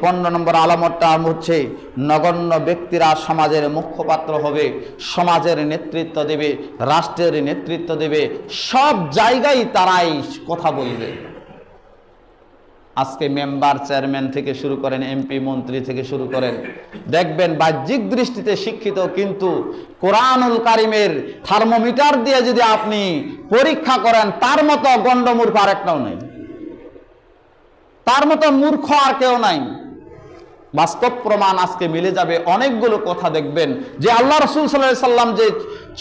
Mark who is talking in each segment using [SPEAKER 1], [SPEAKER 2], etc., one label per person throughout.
[SPEAKER 1] 15 নম্বর আলামতটা হচ্ছে নগণ্য ব্যক্তিরা সমাজের মুখপাত্র হবে, সমাজের নেতৃত্ব দেবে, রাষ্ট্রের নেতৃত্ব দেবে, সব জায়গায় তারাই কথা বলবে। আজকে মেম্বার চেয়ারম্যান থেকে শুরু করেন, এমপি মন্ত্রী থেকে শুরু করেন, দেখবেন বাহ্যিক দৃষ্টিতে শিক্ষিত, কিন্তু কোরআনুল কারিমের থার্মোমিটার দিয়ে যদি আপনি পরীক্ষা করেন তার মতো গণ্ডমূর্খ আরেকটাও নেই, তার মতো মূর্খ আর কেউ নাই। বাস্তব প্রমাণ আজকে মিলে যাবে। অনেকগুলো কথা দেখবেন যে আল্লাহ রাসূল সাল্লাল্লাহু আলাইহি সাল্লাম যে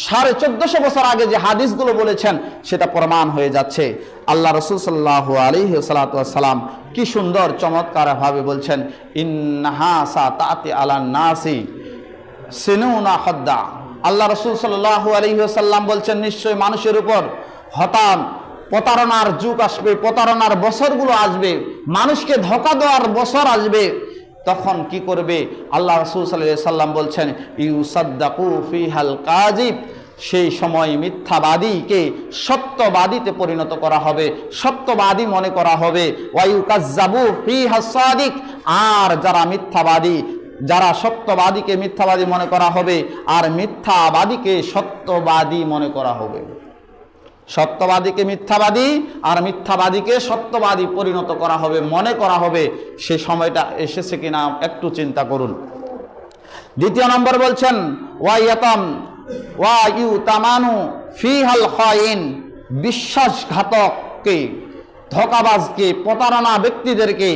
[SPEAKER 1] 1450 বছর আগে যে হাদিসগুলো বলেছেন সেটা প্রমাণ হয়ে যাচ্ছে। আল্লাহ রাসূল সাল্লাল্লাহু আলাইহি ওয়াসাল্লাম কি সুন্দর চমৎকার ভাবে বলছেন, ইন্নাহা সাতাতি আলান নাসি সিনুনা হাদ্দা। আল্লাহ রাসূল সাল্লাল্লাহু আলাইহি ওয়াসাল্লাম বলছেন, নিশ্চয় মানুষের উপর হঠাৎ প্রতারণার যুগ আসবে, প্রতারণার বছরগুলো আসবে, মানুষকে ধোঁকা দেওয়ার বছর আসবে। তখন কি করবে? আল্লাহ রাসূল সাল্লাল্লাহু আলাইহি ওয়াসাল্লাম বলছেন, ইউসাদ্দাকু ফিহাল কাযিব। সেই সময় মিথ্যাবাদীকে সত্যবাদীতে পরিণত করা হবে, সত্যবাদী মনে করা হবে। ওয়ায়ুকাজ্জাবু ফিহাস সাদিক। আর যারা মিথ্যাবাদী, যারা সত্যবাদীকে মিথ্যাবাদী মনে করা হবে আর মিথ্যাবাদীকে সত্যবাদী মনে করা হবে। সত্যবাদীকে মিথ্যাবাদী আর মিথ্যাবাদীকে সত্যবাদী পরিণত করা হবে, মনে করা হবে। সে সময়টা এসেছে কিনা একটু চিন্তা করুন। দ্বিতীয় নম্বর বলছেন, ওয়ায়ুতামানু ফিহাল খাইন। বিশ্বাসঘাতককে, ধোঁকাবাজকে, প্রতারণা ব্যক্তিদেরকে,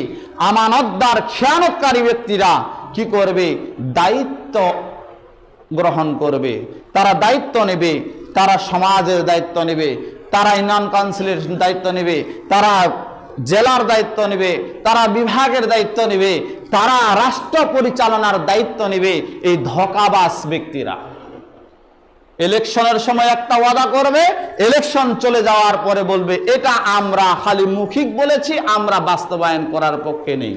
[SPEAKER 1] আমানতদার খেয়ানতকারী ব্যক্তিরা কি করবে? দায়িত্ব গ্রহণ করবে, তারা দায়িত্ব নেবে, তারা সমাজের দায়িত্ব নেবে, তারা ইউনিয়ন কাউন্সিলের দায়িত্ব নেবে, তারা জেলার দায়িত্ব নেবে, তারা বিভাগের দায়িত্ব নেবে, তারা রাষ্ট্র পরিচালনার দায়িত্ব নেবে। এই ধোঁকাবাজ ব্যক্তিরা ইলেকশনের সময় একটা ওয়াদা করবে, ইলেকশন চলে যাওয়ার পরে বলবে এটা আমরা খালি মৌখিক বলেছি, আমরা বাস্তবায়ন করার পক্ষে নেই।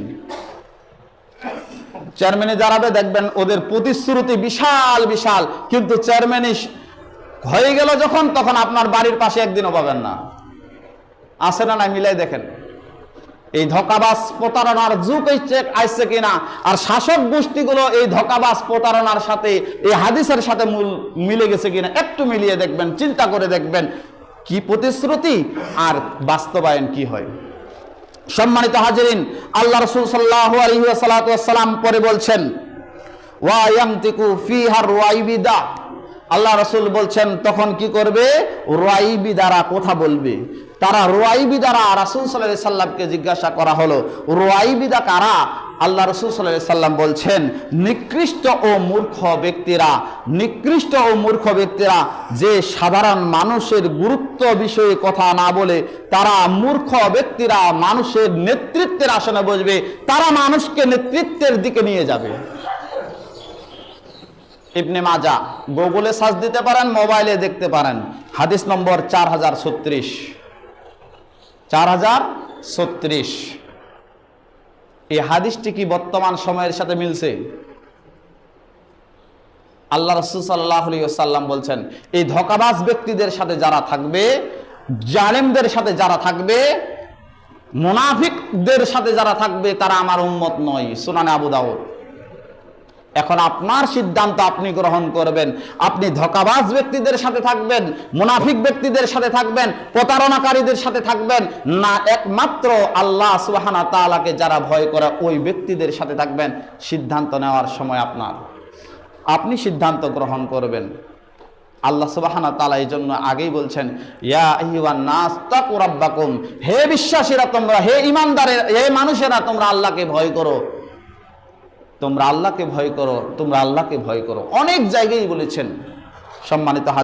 [SPEAKER 1] চেয়ারম্যানে দাঁড়াবে, দেখবেন ওদের প্রতিশ্রুতি বিশাল বিশাল, কিন্তু চেয়ারম্যানই হয়ে গেল যখন, তখন আপনার বাড়ির পাশে একদিনও পাবেন না। আছে না? নাই, মিলাই দেখেন। এই ধোঁকাবাজ প্রতারণার যুগ আসছে কিনা, আর শাসক গোষ্ঠীগুলো এই ধোঁকাবাজ প্রতারণার সাথে এই হাদিসের সাথে মিলে গেছে কিনা একটু মিলিয়ে দেখবেন, চিন্তা করে দেখবেন কি প্রতিশ্রুতি আর বাস্তবায়ন কি হয়। সম্মানিত হাজিরিন, আল্লাহ রাসূল সাল্লাল্লাহু আলাইহি ওয়াসাল্লাম পরে বলছেন, ওয়া ইয়ামতিকু ফিহার রাইবিদা। আল্লাহ রাসূল বলছেন তখন কি করবে? রাইবি দ্বারা কথা বলবে। তারা রাইবি দ্বারা রাসূল সাল্লাল্লাহু আলাইহি সাল্লামকে জিজ্ঞাসা করা হলো, রাইবিদা কারা? আল্লাহ রাসূল সাল্লাল্লাহু আলাইহি সাল্লাম বলছেন, নিকৃষ্ট ও মূর্খ ব্যক্তিরা। নিকৃষ্ট ও মূর্খ ব্যক্তিরা যে সাধারণ মানুষের গুরুত্ব বিষয়ে কথা না বলে, তারা মূর্খ ব্যক্তিরা মানুষের নেতৃত্বের আসনে বসবে, তারা মানুষকে নেতৃত্বের দিকে নিয়ে যাবে। ইবনে মাজাহ, গুগলে সার্চ দিতে পারেন, মোবাইলে দেখতে পারেন, হাদিস নম্বর 4036। 4036 এই হাদিসটি কি বর্তমান সময়ের সাথে মিলছে? আল্লাহ রাসূল সাল্লাল্লাহু আলাইহি ওয়াসাল্লাম বলছেন, এই ধোঁকাবাজ ব্যক্তিদের সাথে যারা থাকবে, জালেমদের সাথে যারা থাকবে, মুনাফিকদের সাথে যারা থাকবে, তারা আমার উম্মত নয়। সুনানে আবু দাউদ। এখন আপনার সিদ্ধান্ত আপনি গ্রহণ করবেন। আপনি ধোঁকাবাজ ব্যক্তিদের সাথে থাকবেন, মুনাফিক ব্যক্তিদের সাথে থাকবেন, প্রতারণাকারীদের সাথে থাকবেন, না একমাত্র আল্লাহ সুবহানাহু ওয়া তাআলাকে যারা ভয় করে ওই ব্যক্তিদের সাথে থাকবেন। সিদ্ধান্ত নেওয়ার সময় আপনার, আপনি সিদ্ধান্ত গ্রহণ করবেন। আল্লাহ সুবহানাহু ওয়া তাআলা এই জন্য আগেই বলছেন, ইয়া আইয়ুহান নাস তাকু রাব্বাকুম। হে বিশ্বাসীরা তোমরা, হে ঈমানদারেরা, হে মানুষেরা, তোমরা আল্লাহকে ভয় করো, তোমরা আল্লাহকে ভয় করো, তোমরা আল্লাহকে ভয় করো। অনেক জায়গায় বলেছেন। সম্মানিত